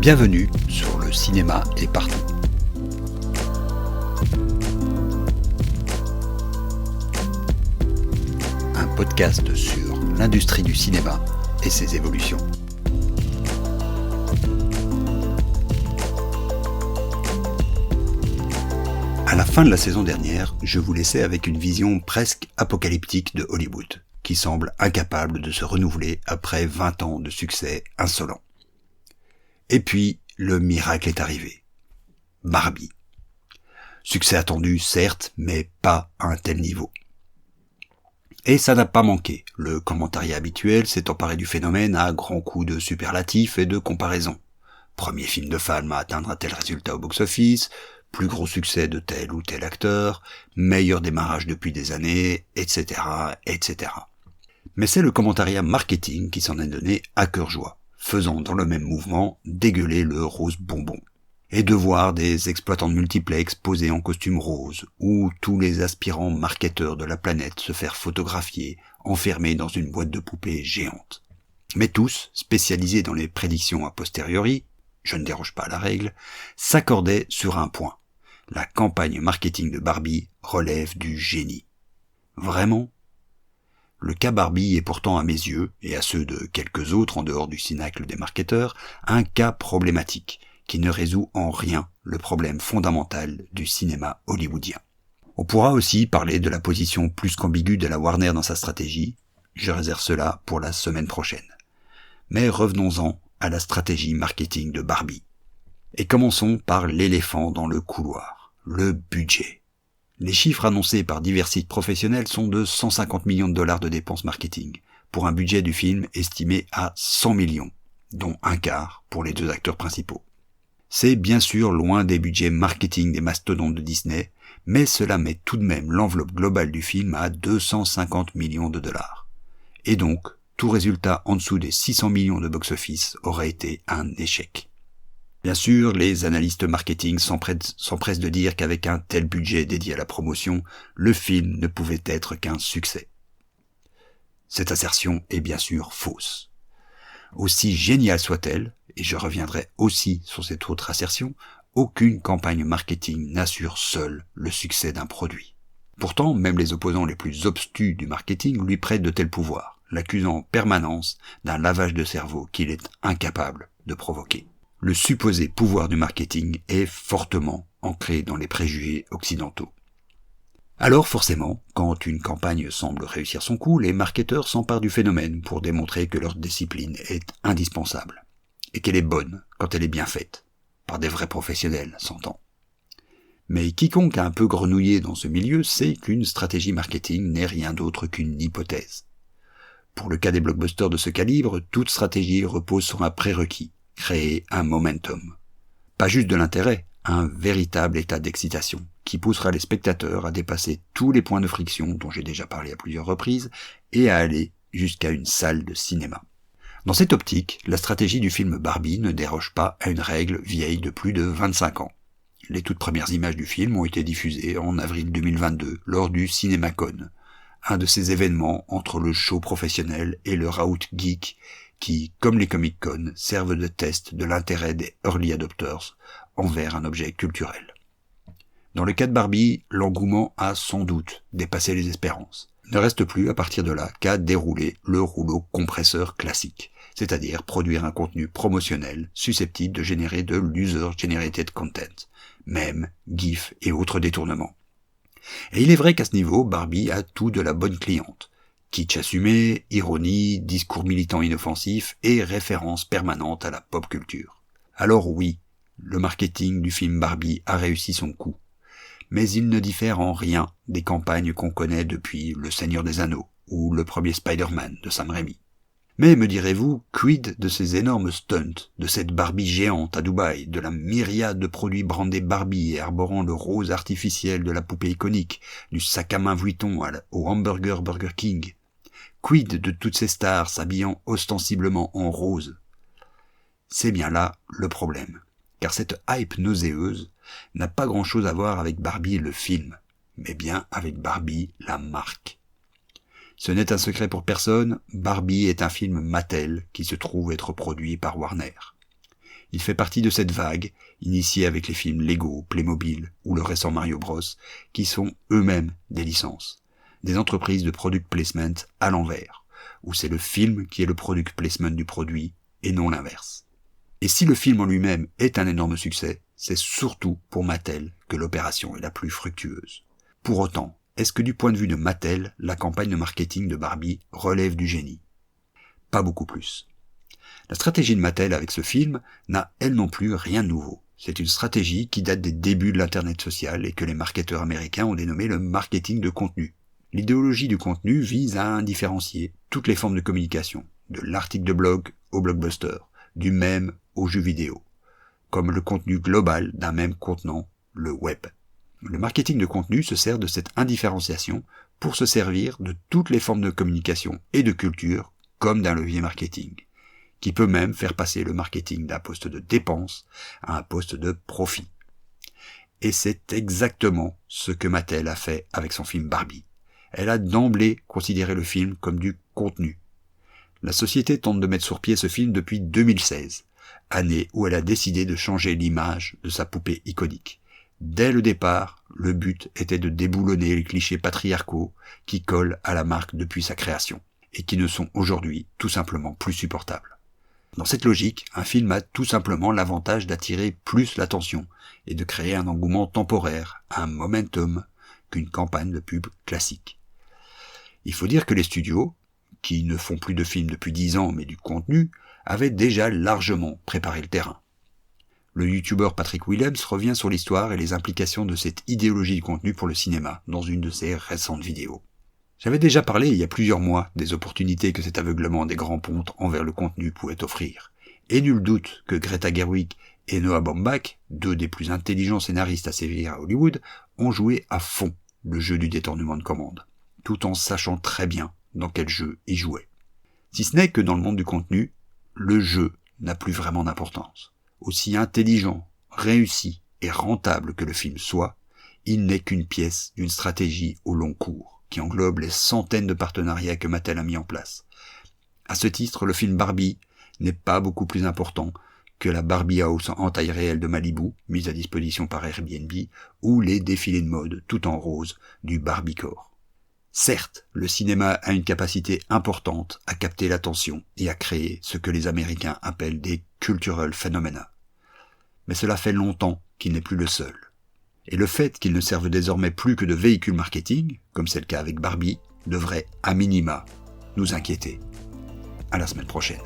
Bienvenue sur Le cinéma est partout. Un podcast sur l'industrie du cinéma et ses évolutions. À la fin de la saison dernière, je vous laissais avec une vision presque apocalyptique de Hollywood, qui semble incapable de se renouveler après 20 ans de succès insolents. Et puis, le miracle est arrivé. Barbie. Succès attendu, certes, mais pas à un tel niveau. Et ça n'a pas manqué. Le commentariat habituel s'est emparé du phénomène à grands coups de superlatifs et de comparaisons. Premier film de femme à atteindre un tel résultat au box-office, plus gros succès de tel ou tel acteur, meilleur démarrage depuis des années, etc., etc. Mais c'est le commentariat marketing qui s'en est donné à cœur joie, faisant dans le même mouvement dégueuler le rose bonbon. Et de voir des exploitants de multiplex posés en costume rose, ou tous les aspirants marketeurs de la planète se faire photographier, enfermés dans une boîte de poupées géante. Mais tous, spécialisés dans les prédictions a posteriori, je ne déroge pas à la règle, s'accordaient sur un point. La campagne marketing de Barbie relève du génie. Vraiment ? Le cas Barbie est pourtant à mes yeux, et à ceux de quelques autres en dehors du cinacle des marketeurs, un cas problématique, qui ne résout en rien le problème fondamental du cinéma hollywoodien. On pourra aussi parler de la position plus qu'ambiguë de la Warner dans sa stratégie, je réserve cela pour la semaine prochaine. Mais revenons-en à la stratégie marketing de Barbie. Et commençons par l'éléphant dans le couloir, le budget. Les chiffres annoncés par divers sites professionnels sont de 150 millions de dollars de dépenses marketing, pour un budget du film estimé à 100 millions, dont un quart pour les deux acteurs principaux. C'est bien sûr loin des budgets marketing des mastodontes de Disney, mais cela met tout de même l'enveloppe globale du film à 250 millions de dollars. Et donc, tout résultat en dessous des 600 millions de box-office aurait été un échec. Bien sûr, les analystes marketing s'empressent de dire qu'avec un tel budget dédié à la promotion, le film ne pouvait être qu'un succès. Cette assertion est bien sûr fausse. Aussi géniale soit-elle, et je reviendrai aussi sur cette autre assertion, aucune campagne marketing n'assure seule le succès d'un produit. Pourtant, même les opposants les plus obstus du marketing lui prêtent de tels pouvoirs, l'accusant en permanence d'un lavage de cerveau qu'il est incapable de provoquer. Le supposé pouvoir du marketing est fortement ancré dans les préjugés occidentaux. Alors forcément, quand une campagne semble réussir son coup, les marketeurs s'emparent du phénomène pour démontrer que leur discipline est indispensable, et qu'elle est bonne quand elle est bien faite, par des vrais professionnels, s'entend. Mais quiconque a un peu grenouillé dans ce milieu sait qu'une stratégie marketing n'est rien d'autre qu'une hypothèse. Pour le cas des blockbusters de ce calibre, toute stratégie repose sur un prérequis, créer un momentum. Pas juste de l'intérêt, un véritable état d'excitation, qui poussera les spectateurs à dépasser tous les points de friction dont j'ai déjà parlé à plusieurs reprises, et à aller jusqu'à une salle de cinéma. Dans cette optique, la stratégie du film Barbie ne déroge pas à une règle vieille de plus de 25 ans. Les toutes premières images du film ont été diffusées en avril 2022 lors du CinemaCon, un de ces événements entre le show professionnel et le raout geek qui, comme les Comic-Con, servent de test de l'intérêt des early adopters envers un objet culturel. Dans le cas de Barbie, l'engouement a sans doute dépassé les espérances. Il ne reste plus à partir de là qu'à dérouler le rouleau compresseur classique, c'est-à-dire produire un contenu promotionnel susceptible de générer de l'user-generated content, mèmes, gifs et autres détournements. Et il est vrai qu'à ce niveau, Barbie a tout de la bonne cliente. Kitsch assumé, ironie, discours militant inoffensif et référence permanente à la pop culture. Alors oui, le marketing du film Barbie a réussi son coup. Mais il ne diffère en rien des campagnes qu'on connaît depuis Le Seigneur des Anneaux ou le premier Spider-Man de Sam Raimi. Mais me direz-vous, quid de ces énormes stunts, de cette Barbie géante à Dubaï, de la myriade de produits brandés Barbie et arborant le rose artificiel de la poupée iconique, du sac à main Vuitton au hamburger Burger King? Quid de toutes ces stars s'habillant ostensiblement en rose? C'est bien là le problème, car cette hype nauséeuse n'a pas grand-chose à voir avec Barbie le film, mais bien avec Barbie la marque. Ce n'est un secret pour personne, Barbie est un film Mattel qui se trouve être produit par Warner. Il fait partie de cette vague, initiée avec les films Lego, Playmobil ou le récent Mario Bros, qui sont eux-mêmes des licences. Des entreprises de product placement à l'envers, où c'est le film qui est le product placement du produit et non l'inverse. Et si le film en lui-même est un énorme succès, c'est surtout pour Mattel que l'opération est la plus fructueuse. Pour autant, est-ce que du point de vue de Mattel, la campagne de marketing de Barbie relève du génie? Pas beaucoup plus. La stratégie de Mattel avec ce film n'a elle non plus rien de nouveau. C'est une stratégie qui date des débuts de l'internet social et que les marketeurs américains ont dénommé le marketing de contenu. L'idéologie du contenu vise à indifférencier toutes les formes de communication, de l'article de blog au blockbuster, du mème aux jeux vidéo, comme le contenu global d'un même contenant, le web. Le marketing de contenu se sert de cette indifférenciation pour se servir de toutes les formes de communication et de culture comme d'un levier marketing, qui peut même faire passer le marketing d'un poste de dépense à un poste de profit. Et c'est exactement ce que Mattel a fait avec son film Barbie. Elle a d'emblée considéré le film comme du contenu. La société tente de mettre sur pied ce film depuis 2016, année où elle a décidé de changer l'image de sa poupée iconique. Dès le départ, le but était de déboulonner les clichés patriarcaux qui collent à la marque depuis sa création, et qui ne sont aujourd'hui tout simplement plus supportables. Dans cette logique, un film a tout simplement l'avantage d'attirer plus l'attention et de créer un engouement temporaire, un momentum, qu'une campagne de pub classique. Il faut dire que les studios, qui ne font plus de films depuis 10 ans mais du contenu, avaient déjà largement préparé le terrain. Le youtubeur Patrick Willems revient sur l'histoire et les implications de cette idéologie du contenu pour le cinéma dans une de ses récentes vidéos. J'avais déjà parlé il y a plusieurs mois des opportunités que cet aveuglement des grands pontes envers le contenu pouvait offrir. Et nul doute que Greta Gerwig et Noah Baumbach, deux des plus intelligents scénaristes à sévir à Hollywood, ont joué à fond le jeu du détournement de commande, tout en sachant très bien dans quel jeu ils jouaient. Si ce n'est que dans le monde du contenu, le jeu n'a plus vraiment d'importance. Aussi intelligent, réussi et rentable que le film soit, il n'est qu'une pièce d'une stratégie au long cours, qui englobe les centaines de partenariats que Mattel a mis en place. À ce titre, le film Barbie n'est pas beaucoup plus important que la Barbie House en taille réelle de Malibu, mise à disposition par Airbnb, ou les défilés de mode tout en rose du Barbiecore. Certes, le cinéma a une capacité importante à capter l'attention et à créer ce que les Américains appellent des cultural phenomena. Mais cela fait longtemps qu'il n'est plus le seul. Et le fait qu'il ne serve désormais plus que de véhicule marketing, comme c'est le cas avec Barbie, devrait, à minima, nous inquiéter. À la semaine prochaine.